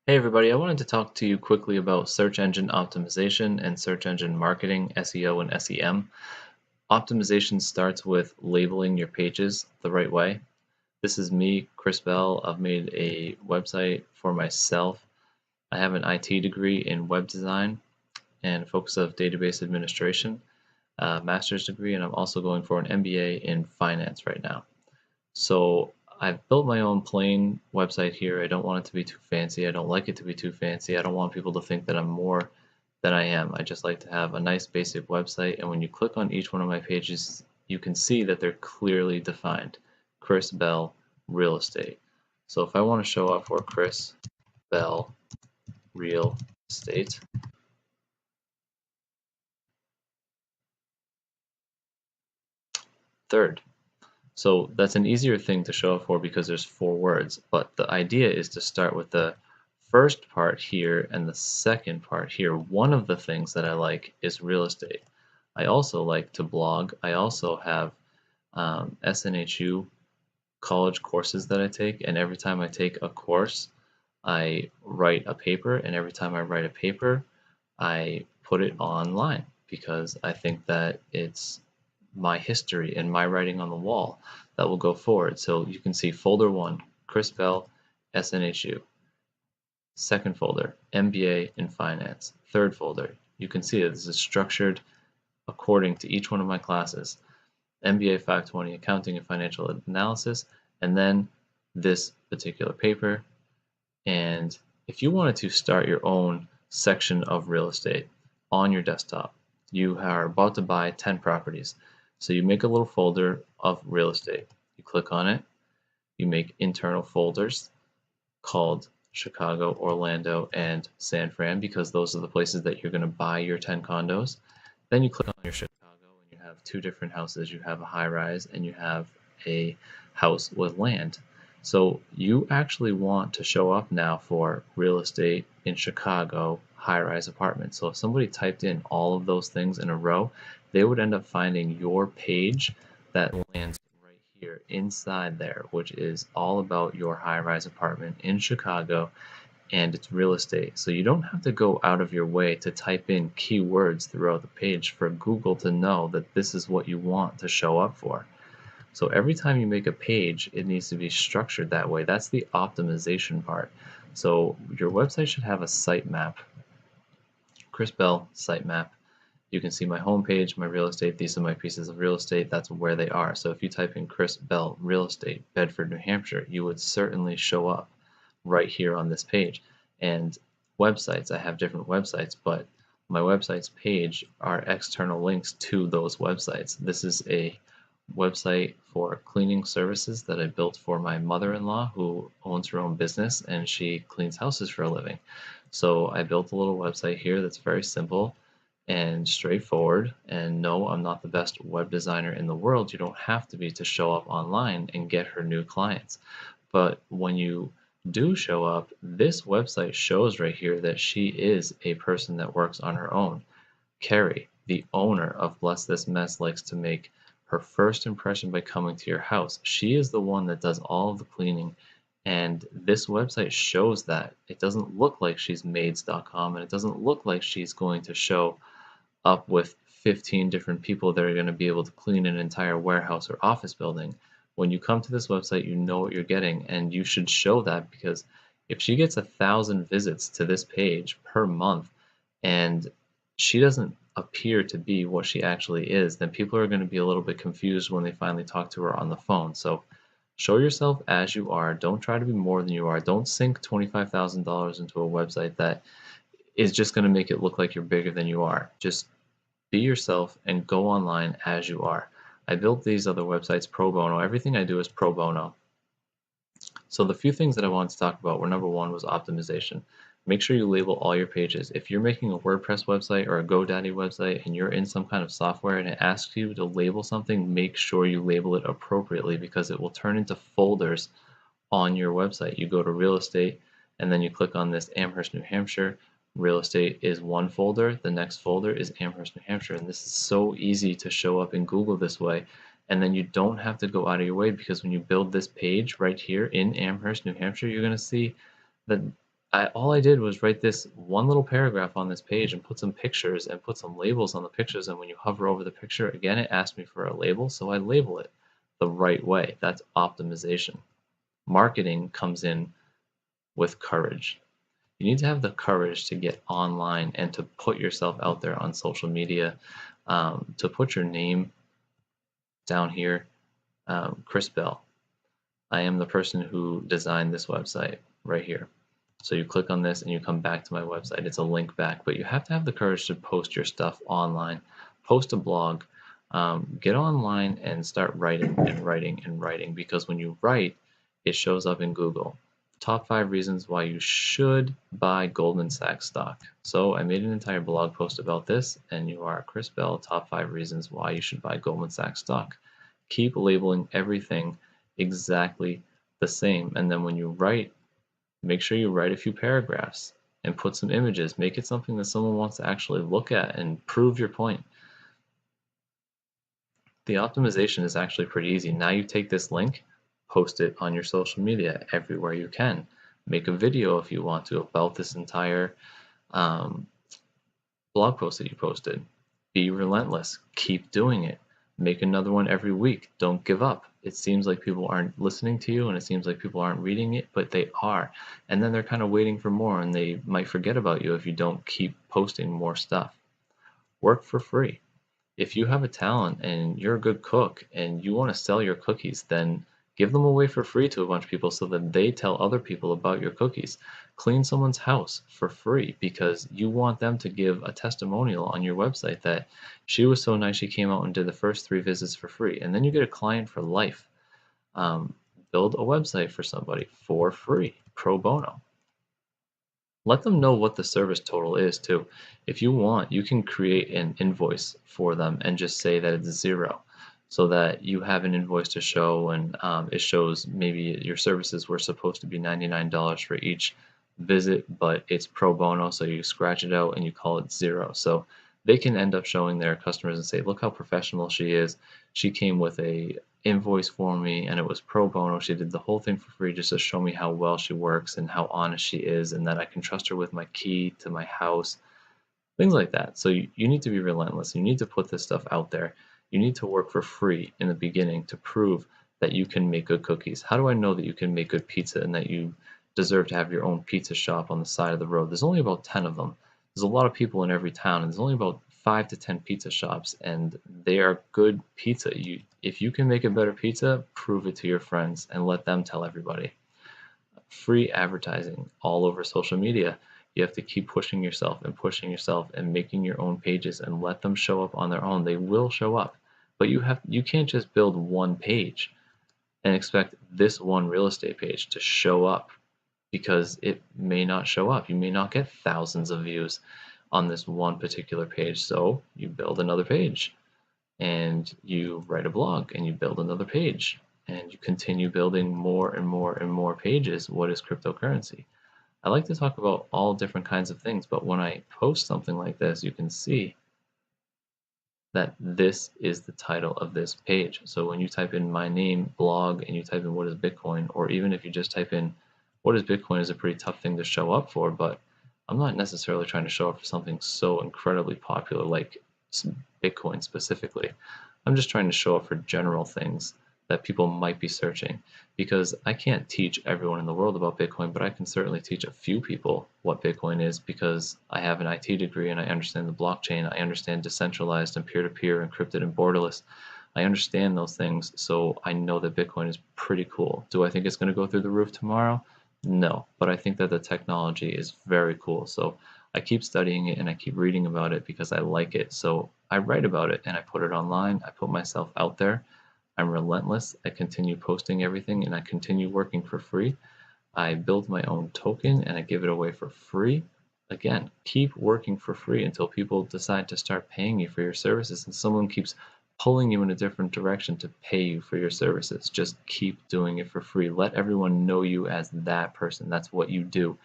Hey everybody, I wanted to talk to you quickly about search engine optimization and search engine marketing, SEO and SEM. Optimization starts with labeling your pages the right way. This is me, Chris Bell. I've made a website for myself. I have an IT degree in web design and focus of database administration, master's degree, and I'm also going for an MBA in finance right now. So I've built my own plain website here. I don't want it to be too fancy. I don't like it to be too fancy. I don't want people to think that I'm more than I am. I just like to have a nice basic website. And when you click on each one of my pages, you can see that they're clearly defined. Chris Bell Real Estate. So if I want to show up for Chris Bell Real Estate, third. So that's an easier thing to show up for because there's 4 words, but the idea is to start with the first part here and the second part here. One of the things that I like is real estate. I also like to blog. I also have SNHU college courses that I take, and every time I take a course, I write a paper, and every time I write a paper, I put it online because I think that it's my history and my writing on the wall that will go forward. So you can see folder 1, Chris Bell, SNHU. Second folder, MBA in finance. Third folder, you can see that this is structured according to each one of my classes. MBA 520, accounting and financial analysis, and then this particular paper. And if you wanted to start your own section of real estate on your desktop, you are about to buy 10 properties. So you make a little folder of real estate. You click on it. You make internal folders called Chicago, Orlando, and San Fran because those are the places that you're going to buy your 10 condos. Then you click on your Chicago and you have 2 different houses. You have a high rise and you have a house with land. So you actually want to show up now for real estate in Chicago, high-rise apartments. So if somebody typed in all of those things in a row, they would end up finding your page that lands right here inside there, which is all about your high-rise apartment in Chicago and it's real estate. So you don't have to go out of your way to type in keywords throughout the page for Google to know that this is what you want to show up for. So every time you make a page, it needs to be structured that way. That's the optimization part. So your website should have a sitemap. Chris Bell sitemap. You can see my homepage, my real estate. These are my pieces of real estate. That's where they are. So if you type in Chris Bell real estate, Bedford, New Hampshire, you would certainly show up right here on this page. And websites, I have different websites, but my website's page are external links to those websites. This is a website for cleaning services that I built for my mother-in-law who owns her own business and she cleans houses for a living. So I built a little website here that's very simple and straightforward. And no, I'm not the best web designer in the world. You don't have to be to show up online and get her new clients. But when you do show up, this website shows right here that she is a person that works on her own. Carrie, the owner of Bless This Mess, likes to make her first impression by coming to your house. She is the one that does all of the cleaning, and this website shows that. It doesn't look like she's maids.com, and it doesn't look like she's going to show up with 15 different people that are going to be able to clean an entire warehouse or office building. When you come to this website, you know what you're getting, and you should show that because if she gets 1,000 visits to this page per month and she doesn't appear to be what she actually is, then people are going to be a little bit confused when they finally talk to her on the phone. So show yourself as you are. Don't try to be more than you are. Don't sink $25,000 into a website that is just going to make it look like you're bigger than you are. Just be yourself and go online as you are. I built these other websites pro bono. Everything I do is pro bono. So the few things that I wanted to talk about were number 1 was optimization. Make sure you label all your pages. If you're making a WordPress website or a GoDaddy website and you're in some kind of software and it asks you to label something, make sure you label it appropriately because it will turn into folders on your website. You go to real estate and then you click on this Amherst, New Hampshire. Real estate is one folder. The next folder is Amherst, New Hampshire. And this is so easy to show up in Google this way. And then you don't have to go out of your way because when you build this page right here in Amherst, New Hampshire, you're going to see that All I did was write this one little paragraph on this page and put some pictures and put some labels on the pictures. And when you hover over the picture, again, it asked me for a label. So I label it the right way. That's optimization. Marketing comes in with courage. You need to have the courage to get online and to put yourself out there on social media, to put your name down here. Chris Bell. I am the person who designed this website right here. So you click on this and you come back to my website. It's a link back, but you have to have the courage to post your stuff online. Post a blog, get online and start writing and writing and writing, because when you write, it shows up in Google. Top 5 reasons why you should buy Goldman Sachs stock. So I made an entire blog post about this, and you are Chris Bell, top 5 reasons why you should buy Goldman Sachs stock. Keep labeling everything exactly the same, and then when you write, make sure you write a few paragraphs and put some images. Make it something that someone wants to actually look at and prove your point. The optimization is actually pretty easy. Now you take this link, post it on your social media everywhere you can. Make a video if you want to about this entire blog post that you posted. Be relentless. Keep doing it. Make another one every week. Don't give up. It seems like people aren't listening to you and it seems like people aren't reading it, but they are. And then they're kind of waiting for more and they might forget about you if you don't keep posting more stuff. Work for free. If you have a talent and you're a good cook and you want to sell your cookies, then give them away for free to a bunch of people so that they tell other people about your cookies. Clean someone's house for free because you want them to give a testimonial on your website that she was so nice she came out and did the first 3 visits for free. And then you get a client for life. Build a website for somebody for free, pro bono. Let them know what the service total is too. If you want, you can create an invoice for them and just say that it's 0 so that you have an invoice to show, and it shows maybe your services were supposed to be $99 for each visit, but it's pro bono, so you scratch it out and you call it 0. So they can end up showing their customers and say, look how professional she is. She came with a invoice for me and it was pro bono. She did the whole thing for free just to show me how well she works and how honest she is and that I can trust her with my key to my house, things like that. So you need to be relentless. You need to put this stuff out there. You need to work for free in the beginning to prove that you can make good cookies. How do I know that you can make good pizza and that you deserve to have your own pizza shop on the side of the road? There's only about 10 of them. There's a lot of people in every town, and there's only about 5 to 10 pizza shops, and they are good pizza. If you can make a better pizza, prove it to your friends and let them tell everybody. Free advertising all over social media. You have to keep pushing yourself and making your own pages and let them show up on their own. They will show up, but you can't just build one page and expect this one real estate page to show up, because it may not show up. You may not get thousands of views on this one particular page. So you build another page and you write a blog and you build another page and you continue building more and more and more pages. What is cryptocurrency? I like to talk about all different kinds of things, but when I post something like this, you can see that this is the title of this page. So when you type in my name, blog, and you type in what is Bitcoin, or even if you just type in what is Bitcoin, is a pretty tough thing to show up for, but I'm not necessarily trying to show up for something so incredibly popular like Bitcoin specifically. I'm just trying to show up for general things that people might be searching, because I can't teach everyone in the world about Bitcoin, but I can certainly teach a few people what Bitcoin is because I have an IT degree and I understand the blockchain. I understand decentralized and peer-to-peer, encrypted and borderless. I understand those things, so I know that Bitcoin is pretty cool. Do I think it's going to go through the roof tomorrow? No, but I think that the technology is very cool. So I keep studying it and I keep reading about it because I like it. So I write about it and I put it online. I put myself out there. I'm relentless. I continue posting everything and I continue working for free. I build my own token and I give it away for free. Again, keep working for free until people decide to start paying you for your services and someone keeps pulling you in a different direction to pay you for your services. Just keep doing it for free. Let everyone know you as that person. That's what you do.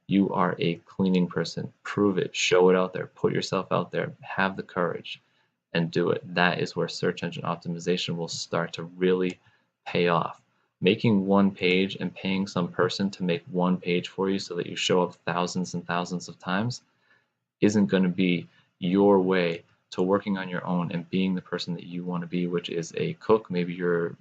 You are a cleaning person. Prove it. Show it out there. Put yourself out there. Have the courage and do it. That is where search engine optimization will start to really pay off. Making one page and paying some person to make one page for you so that you show up thousands and thousands of times isn't going to be your way to working on your own and being the person that you want to be, which is a cook. Maybe you're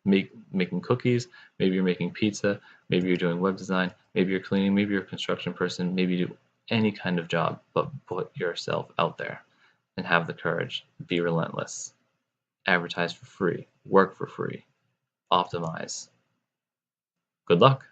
making cookies, maybe you're making pizza, maybe you're doing web design, maybe you're cleaning, maybe you're a construction person, maybe you do any kind of job, but put yourself out there and have the courage. Be relentless. Advertise for free, work for free, optimize. Good luck.